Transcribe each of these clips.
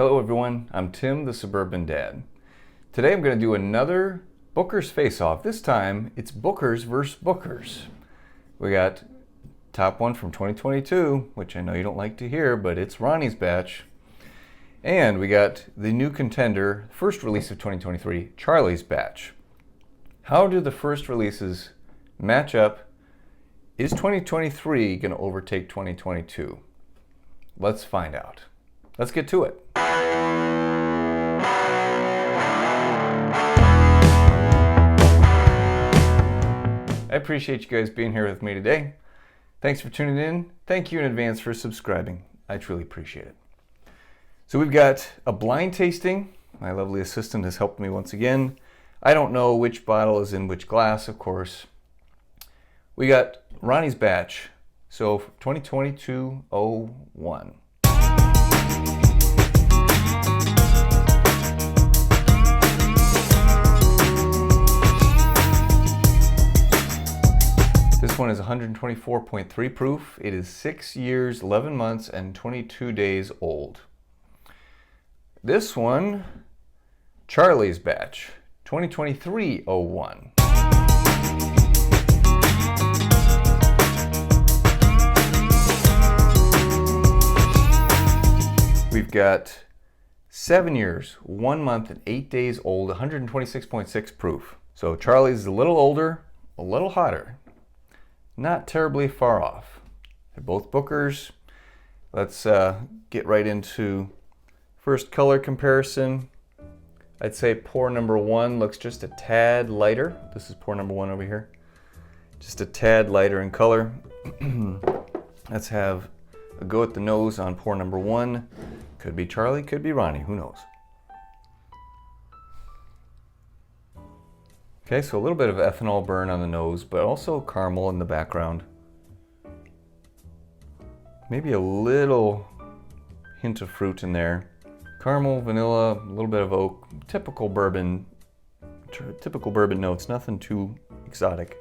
Hello everyone, I'm Tim, the Suburban Dad. Today I'm going to do another Booker's Face-Off. This time it's Bookers versus Bookers. We got top one from 2022, which I know you don't like to hear, but it's Ronnie's batch. And we got the new contender, first release of 2023, Charlie's batch. How do the first releases match up? Is 2023 going to overtake 2022? Let's find out. Let's get to it. I appreciate you guys being here with me today. Thanks for tuning in. Thank you in advance for subscribing. I truly appreciate it. So we've got a blind tasting. My lovely assistant has helped me once again. I don't know which bottle is in which glass, of course. We got Ronnie's batch. So 2022-01. This one is 124.3 proof. It is 6 years, 11 months, and 22 days old. This one, Charlie's batch, 2023-01. We've got 7 years, 1 month, and 8 days old, 126.6 proof. So Charlie's a little older, a little hotter. Not terribly far off. They're both Bookers. Let's get right into first color comparison. I'd say pour number one looks just a tad lighter. This is pour number one over here. Just a tad lighter in color. Let's have a go at the nose on pour number one. Could be Charlie, could be Ronnie, who knows? Okay, so a little bit of ethanol burn on the nose, but also caramel in the background. Maybe a little hint of fruit in there. Caramel, vanilla, a little bit of oak. Typical bourbon notes, nothing too exotic.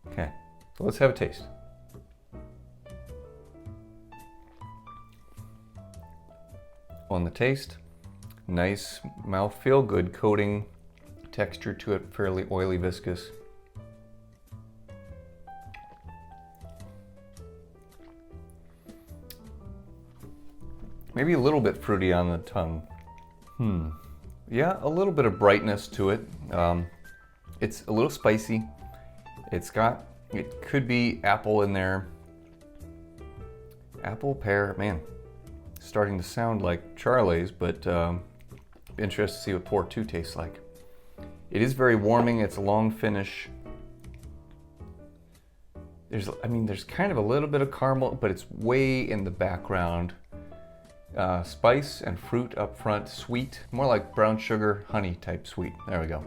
Okay, so let's have a taste. On the taste, nice mouthfeel, good coating texture to it, fairly oily, viscous. Maybe a little bit fruity on the tongue. Yeah, a little bit of brightness to it. It's a little spicy. It could be apple in there. Apple, pear, man. Starting to sound like Charlie's, but interested to see what pour two tastes like. It is very warming. It's a long finish. There's kind of a little bit of caramel, but it's way in the background. Spice and fruit up front, sweet, more like brown sugar, honey type sweet. There we go.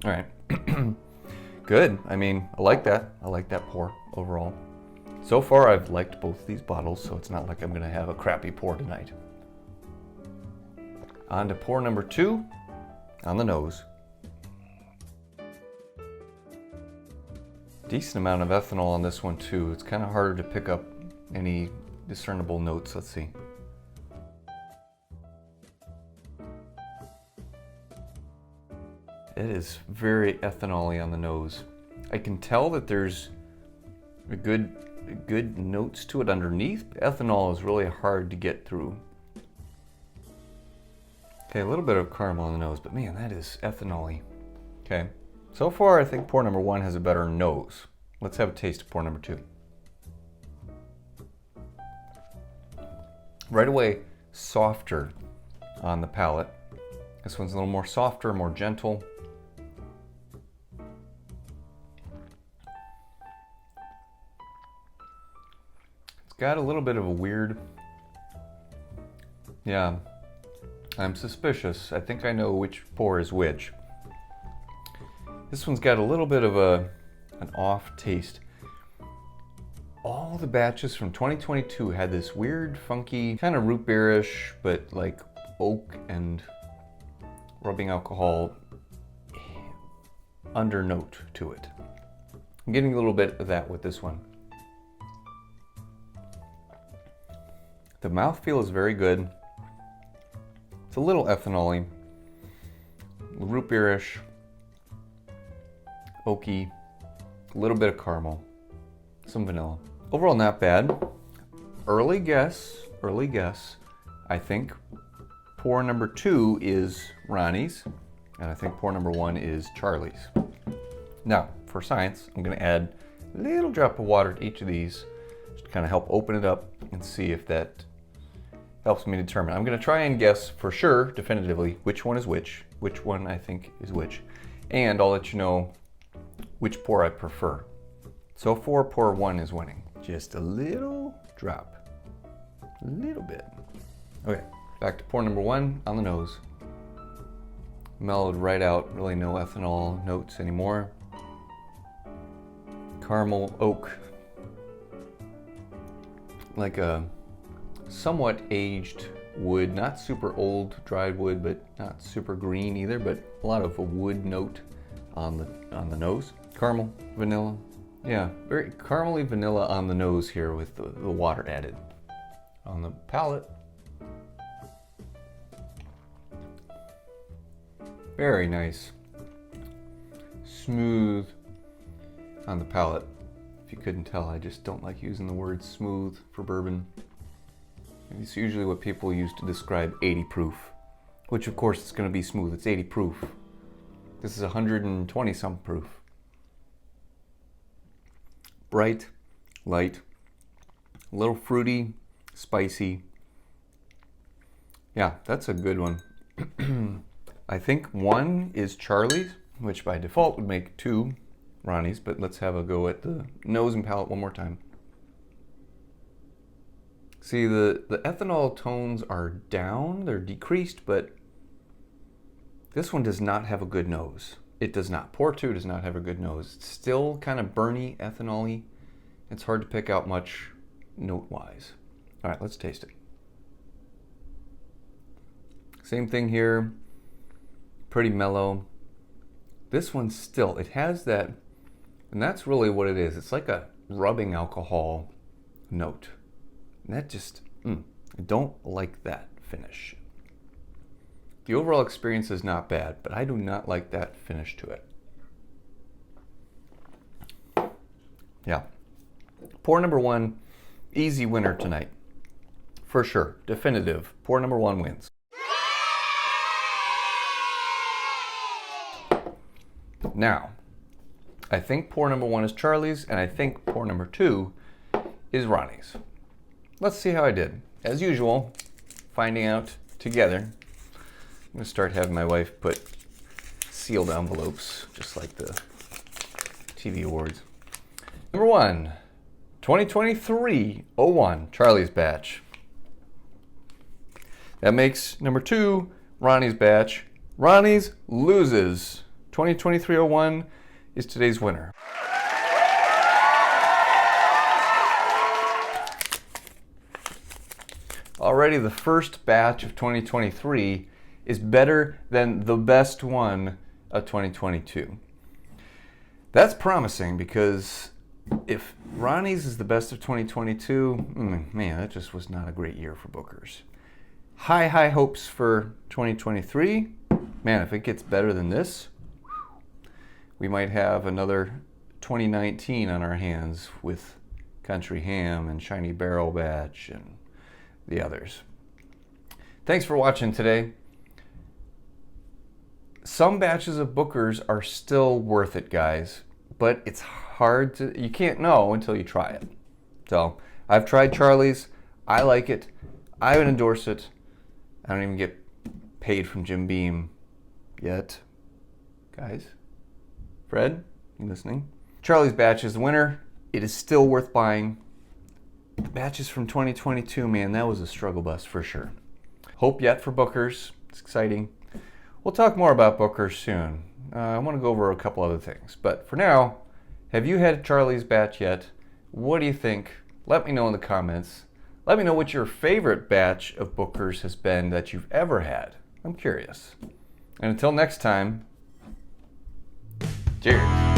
All right, good. I like that. I like that pour overall. So far, I've liked both these bottles, so it's not like I'm gonna have a crappy pour tonight. On to pour number two, on the nose. Decent amount of ethanol on this one too. It's kind of harder to pick up any discernible notes. Let's see. It is very ethanol-y on the nose. I can tell that there's a good notes to it underneath. Ethanol is really hard to get through. Okay, a little bit of caramel on the nose, but man, that is ethanol-y. Okay, so far I think pour number one has a better nose. Let's have a taste of pour number two. Right away, softer on the palate. This one's a little more softer, more gentle. Got a little bit of a weird, yeah, I'm suspicious. I think I know which pour is which. This one's got a little bit of an off taste. All the batches from 2022 had this weird, funky, kind of root beerish, but like oak and rubbing alcohol undernote to it. I'm getting a little bit of that with this one. The mouthfeel is very good. It's a little ethanol-y, root beerish, oaky, a little bit of caramel, some vanilla. Overall, not bad. Early guess. I think pour number 2 is Ronnie's, and I think pour number 1 is Charlie's. Now, for science, I'm going to add a little drop of water to each of these, just to kind of help open it up and see if that helps me determine. I'm going to try and guess for sure, definitively, which one is which one I think is which, and I'll let you know which pour I prefer. So far, pour 1 is winning. Just a little drop, a little bit. Okay, back to pour number 1 on the nose. Mellowed right out, really no ethanol notes anymore. Caramel oak, like a somewhat aged wood, not super old dried wood, but not super green either, but a lot of a wood note on the nose. Caramel, vanilla, yeah, very caramely vanilla on the nose here with the water added. On the palate, very nice, smooth on the palate. If you couldn't tell, I just don't like using the word smooth for bourbon. It's usually what people use to describe 80 proof, which of course it's going to be smooth. It's 80 proof. This is 120 some proof. Bright, light, a little fruity, spicy. Yeah, that's a good one. I think 1 is Charlie's, which by default would make 2 Ronnie's, but let's have a go at the nose and palate one more time. See, the ethanol tones are down, they're decreased, but this one does not have a good nose. It does not. Pour 2 does not have a good nose. It's still kind of burny, ethanol-y. It's hard to pick out much note-wise. All right, let's taste it. Same thing here, pretty mellow. This one still, it has that, and that's really what it is. It's like a rubbing alcohol note. And that just, I don't like that finish. The overall experience is not bad, but I do not like that finish to it. Yeah. Pour number 1, easy winner tonight. For sure, definitive. Pour number 1 wins. Now, I think pour number 1 is Charlie's, and I think pour number 2 is Ronnie's. Let's see how I did. As usual, finding out together. I'm going to start having my wife put sealed envelopes, just like the TV awards. Number 1, 2023-01, Charlie's batch. That makes number 2, Ronnie's batch. Ronnie's loses. 2023-01 is today's winner. Already the first batch of 2023 is better than the best one of 2022. That's promising, because if Ronnie's is the best of 2022, man, that just was not a great year for Booker's. High hopes for 2023. Man, if it gets better than this, we might have another 2019 on our hands with Country Ham and Shiny Barrel batch and the others. Thanks for watching today. Some batches of Booker's are still worth it, guys, but it's hard to, you can't know until you try it. So I've tried Charlie's. I like it. I would endorse it. I don't even get paid from Jim Beam yet. Guys, Fred, you listening? Charlie's batch is the winner. It is still worth buying. The batches from 2022, man, that was a struggle bus for sure. Hope yet for Booker's. It's exciting. We'll talk more about Booker's soon. I want to go over a couple other things. But for now, have you had Charlie's batch yet? What do you think? Let me know in the comments. Let me know what your favorite batch of Booker's has been that you've ever had. I'm curious. And until next time, cheers.